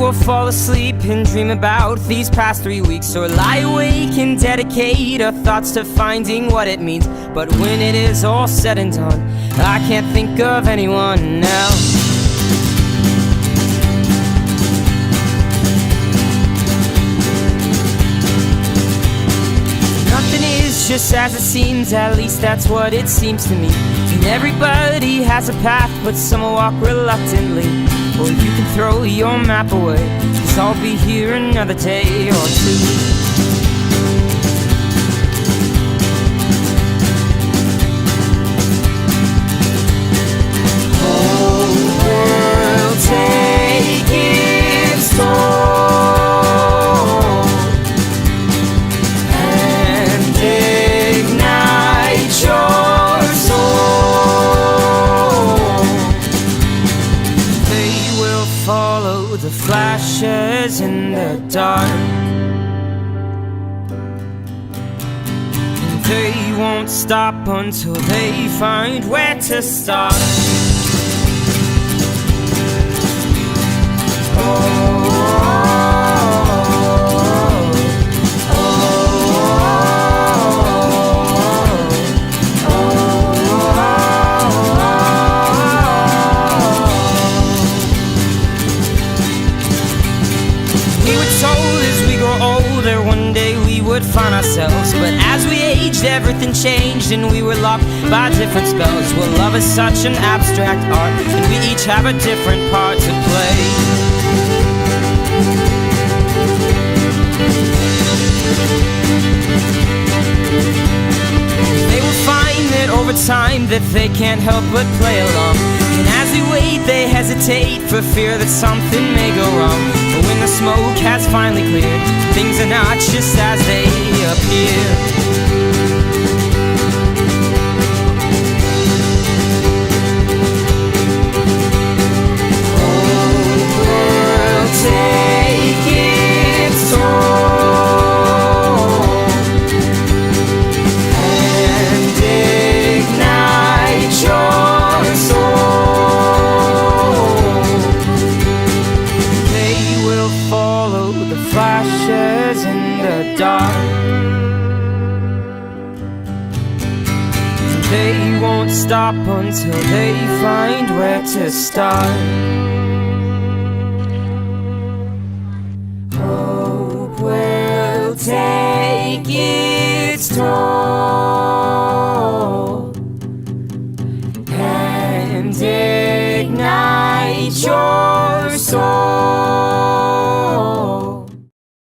will fall asleep and dream about these past 3 weeks, or lie awake and dedicate our thoughts to finding what it means. But when it is all said and done, I can't think of anyone else. Just as it seems, at least that's what it seems to me. And everybody has a path, but some will walk reluctantly. Or you can throw your map away, 'cause I'll be here another day or two. Follow the flashes in the dark, and they won't stop until they find where to start. Would find ourselves, but as we aged, everything changed and we were locked by different spells. Well, love is such an abstract art, and we each have a different part to play. They will find that over time that they can't help but play along, and as we wait they hesitate for fear that something may go wrong. But when the smoke has finally cleared, things are not just as they appear. In the dark, they won't stop until they find where to start.